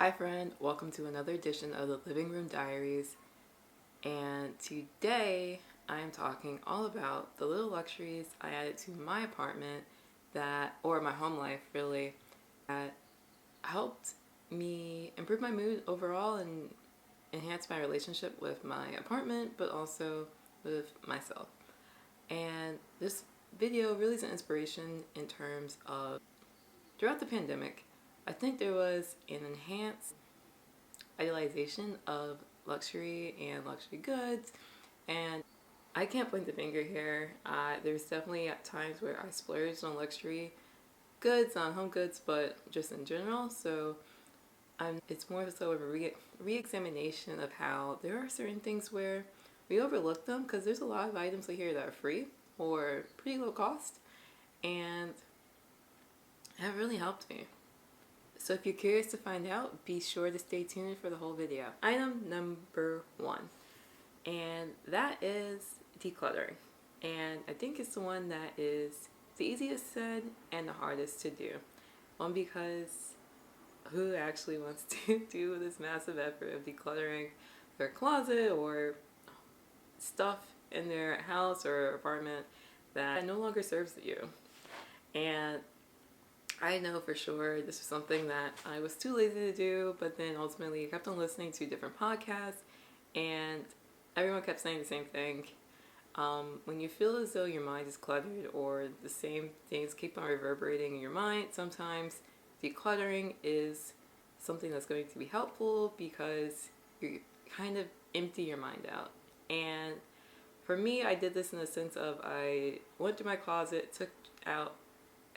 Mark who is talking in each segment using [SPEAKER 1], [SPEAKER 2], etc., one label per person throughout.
[SPEAKER 1] Hi friend, welcome to another edition of the Living Room Diaries, and today I am talking all about the little luxuries I added to my apartment or my home life really, that helped me improve my mood overall and enhance my relationship with my apartment but also with myself. And this video really is an inspiration in terms of throughout the pandemic, I think there was an enhanced idealization of luxury and luxury goods, and I can't point the finger here. There's definitely at times where I splurged on luxury goods, on home goods, but just in general. So it's more so of a re-examination of how there are certain things where we overlook them because there's a lot of items here that are free or pretty low cost, and that really helped me. So if you're curious to find out, be sure to stay tuned for the whole video. Item number 1, and that is decluttering. And I think it's the one that is the easiest said and the hardest to do. One, because who actually wants to do this massive effort of decluttering their closet or stuff in their house or apartment that no longer serves you? And I know for sure this was something that I was too lazy to do, but then ultimately I kept on listening to different podcasts and everyone kept saying the same thing. When you feel as though your mind is cluttered or the same things keep on reverberating in your mind, sometimes decluttering is something that's going to be helpful because you kind of empty your mind out. And for me, I did this in the sense of I went through my closet, took out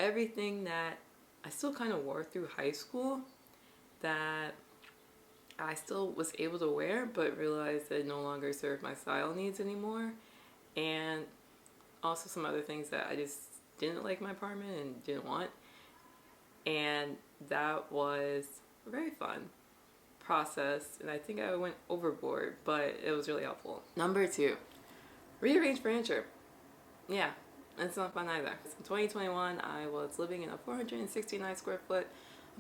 [SPEAKER 1] everything that I still kind of wore through high school that I still was able to wear, but realized that it no longer served my style needs anymore. And also some other things that I just didn't like in my apartment and didn't want. And that was a very fun process, and I think I went overboard, but it was really helpful. Number 2, rearrange furniture. Yeah, it's not fun either. In 2021, I was living in a 469 square foot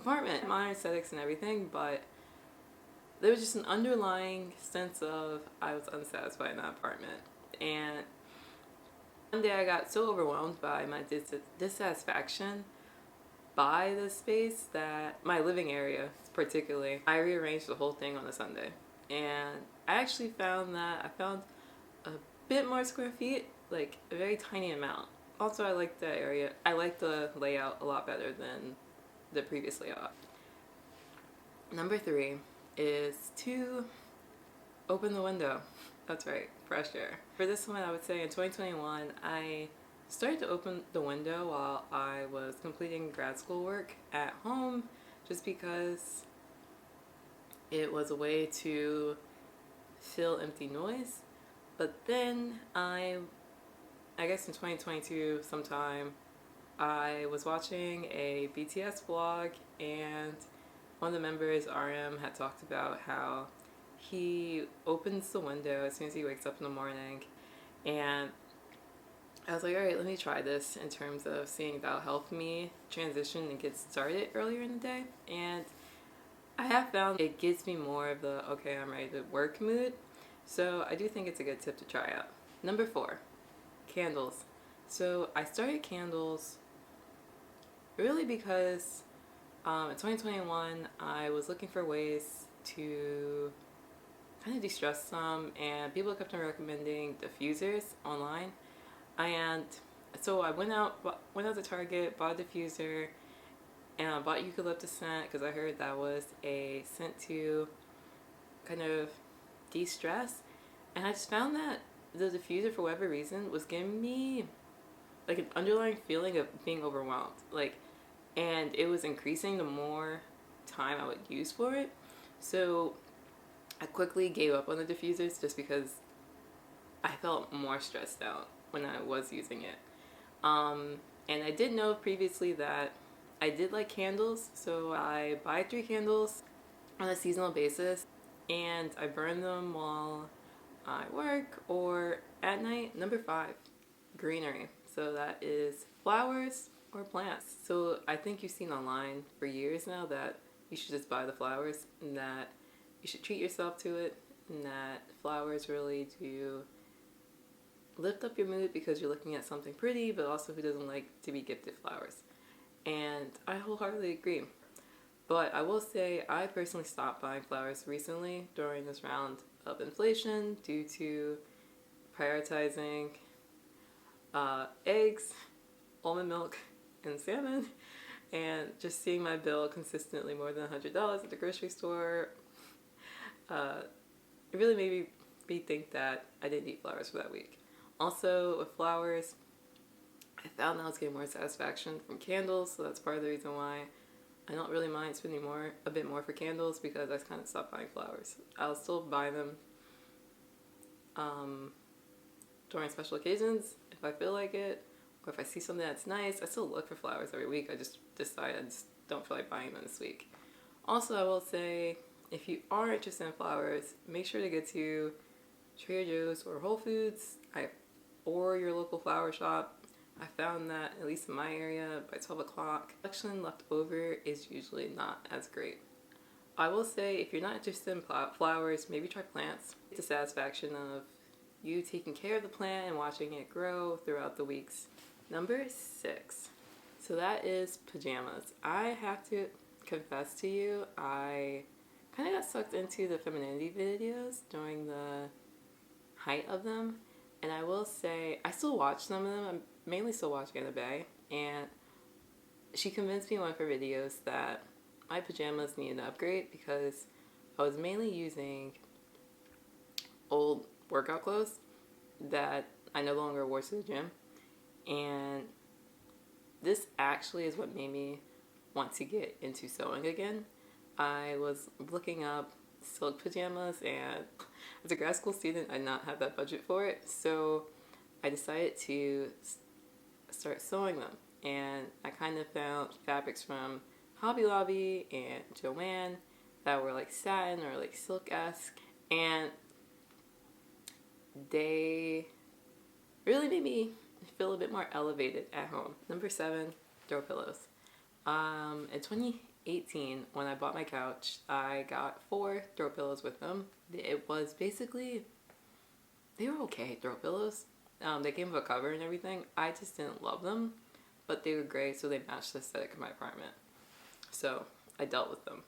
[SPEAKER 1] apartment, modern aesthetics and everything, but there was just an underlying sense of I was unsatisfied in that apartment. And one day I got so overwhelmed by my dissatisfaction by the space that my living area particularly, I rearranged the whole thing on a Sunday. And I actually found that I found a bit more square feet, like a very tiny amount. Also, I like that area. I like the layout a lot better than the previous layout. Number 3 is to open the window. That's right, fresh air. For this one, I would say in 2021, I started to open the window while I was completing grad school work at home, just because it was a way to fill empty noise. But then I guess in 2022 sometime, I was watching a BTS vlog, and one of the members, RM, had talked about how he opens the window as soon as he wakes up in the morning. And I was like, alright, let me try this in terms of seeing if that'll help me transition and get started earlier in the day. And I have found it gives me more of the, okay, I'm ready to work mood. So I do think it's a good tip to try out. Number 4, candles. So I started candles really because in 2021 I was looking for ways to kind of de-stress some, and people kept on recommending diffusers online. And so I went out to Target, bought a diffuser, and I bought eucalyptus scent because I heard that was a scent to kind of de-stress. And I just found that the diffuser, for whatever reason, was giving me like an underlying feeling of being overwhelmed. And it was increasing the more time I would use for it. So I quickly gave up on the diffusers just because I felt more stressed out when I was using it. And I did know previously that I did like candles, so I buy 3 candles on a seasonal basis, and I burn them while I work or at night. Number 5, greenery. So that is flowers or plants. So I think you've seen online for years now that you should just buy the flowers, and that you should treat yourself to it, and that flowers really do lift up your mood because you're looking at something pretty, but also who doesn't like to be gifted flowers? And I wholeheartedly agree. But I will say I personally stopped buying flowers recently during this round of inflation due to prioritizing eggs, almond milk, and salmon, and just seeing my bill consistently more than $100 at the grocery store. It really made me think that I didn't need flowers for that week. Also, with flowers, I found that I was getting more satisfaction from candles, so that's part of the reason why I don't really mind spending a bit more for candles, because I kind of stopped buying flowers. I'll still buy them during special occasions if I feel like it, or if I see something that's nice. I still look for flowers every week. I just decide I just don't feel like buying them this week. Also, I will say, if you are interested in flowers, make sure to get to Trader Joe's or Whole Foods or your local flower shop. I found that, at least in my area, by 12 o'clock, the collection left over is usually not as great. I will say, if you're not interested in flowers, maybe try plants. It's the satisfaction of you taking care of the plant and watching it grow throughout the weeks. Number 6. So that is pajamas. I have to confess to you, I kind of got sucked into the femininity videos during the height of them. And I will say, I still watch some of them. I'm mainly still watching Anna Bay. And she convinced me in one of her videos that my pajamas needed an upgrade because I was mainly using old workout clothes that I no longer wore to the gym. And this actually is what made me want to get into sewing again. I was looking up silk pajamas, and as a grad school student, I did not have that budget for it, so I decided to start sewing them. And I kind of found fabrics from Hobby Lobby and Joann that were like satin or like silk-esque, and they really made me feel a bit more elevated at home. Number 7, throw pillows. In 2018, when I bought my couch, I got 4 throw pillows with them. It was basically, they were okay throw pillows. They came with a cover and everything. I just didn't love them, but they were great, so they matched the aesthetic of my apartment. So I dealt with them.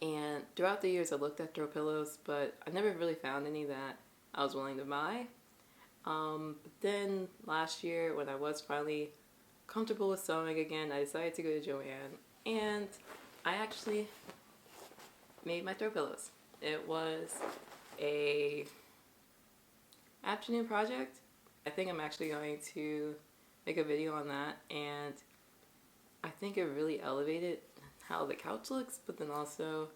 [SPEAKER 1] And throughout the years, I looked at throw pillows, but I never really found any that I was willing to buy. But then last year, when I was finally comfortable with sewing again, I decided to go to Joann, and I actually made my throw pillows. It was a afternoon project. I think I'm actually going to make a video on that, and I think it really elevated how the couch looks, but then also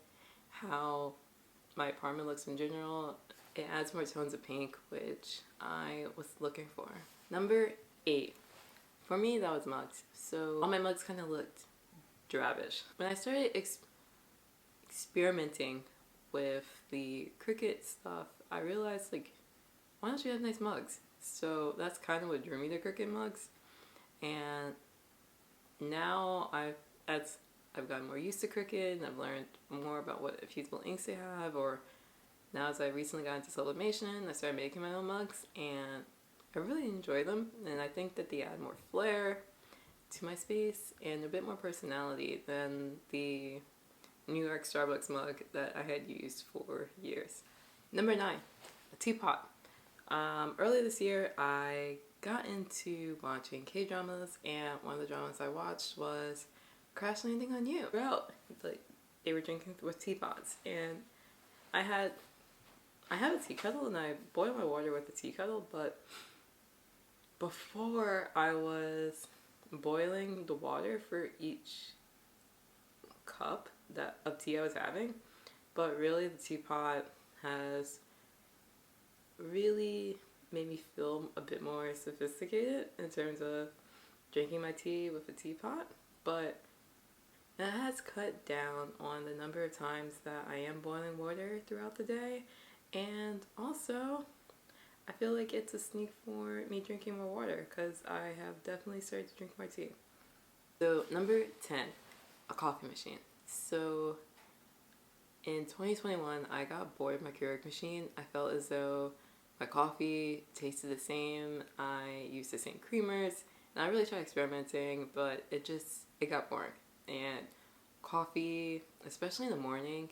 [SPEAKER 1] how my apartment looks in general. It adds more tones of pink, which I was looking for. Number 8. For me, that was mugs. So all my mugs kind of looked drabish. When I started experimenting with the Cricut stuff, I realized, like, why don't you have nice mugs? So that's kind of what drew me to Cricut mugs. And now I've gotten more used to Cricut, and I've learned more about what fusible inks they have, or now as I recently got into sublimation, I started making my own mugs, and I really enjoy them, and I think that they add more flair to my space and a bit more personality than the New York Starbucks mug that I had used for years. Number 9, a teapot. Earlier this year, I got into watching K-dramas, and one of the dramas I watched was Crash Landing on You. Throughout, like, they were drinking with teapots, and I have a tea kettle, and I boil my water with the tea kettle, but before I was boiling the water for each cup of tea I was having, but really the teapot has really made me feel a bit more sophisticated in terms of drinking my tea with a teapot, but it has cut down on the number of times that I am boiling water throughout the day, and also I feel like it's a sneak for me drinking more water because I have definitely started to drink more tea. So number 10, a coffee machine. So in 2021, I got bored of my Keurig machine. I felt as though my coffee tasted the same. I used the same creamers, and I really tried experimenting, but it got boring. And coffee, especially in the morning,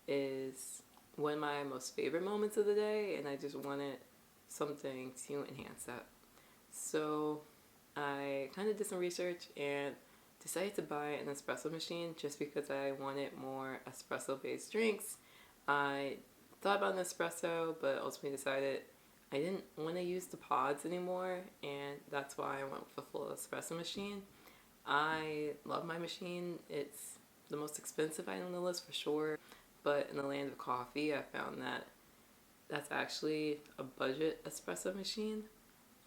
[SPEAKER 1] is one of my most favorite moments of the day, and I just wanted something to enhance that. So I kind of did some research and decided to buy an espresso machine just because I wanted more espresso based drinks. I thought about an espresso, but ultimately decided I didn't want to use the pods anymore, and that's why I went with a full espresso machine. I love my machine. It's the most expensive item on the list for sure, but in the land of coffee, I found that that's actually a budget espresso machine.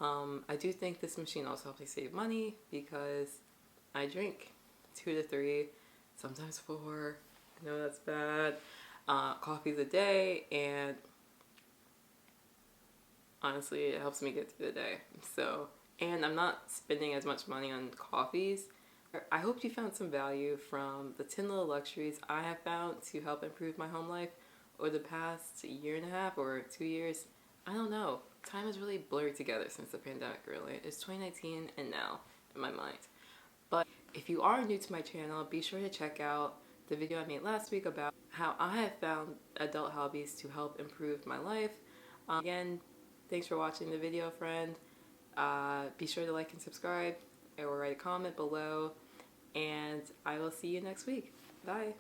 [SPEAKER 1] I do think this machine also helps me save money because I drink 2 to 3, sometimes 4. I know that's bad. Coffees a day, and honestly, it helps me get through the day. So, and I'm not spending as much money on coffees. I hope you found some value from the 10 little luxuries I have found to help improve my home life over the past year and a half or 2 years. I don't know. Time has really blurred together since the pandemic, really. It's 2019 and now in my mind. But if you are new to my channel, be sure to check out the video I made last week about how I have found adult hobbies to help improve my life. Again, thanks for watching the video, friend. Be sure to like and subscribe or write a comment below, and I will see you next week. Bye.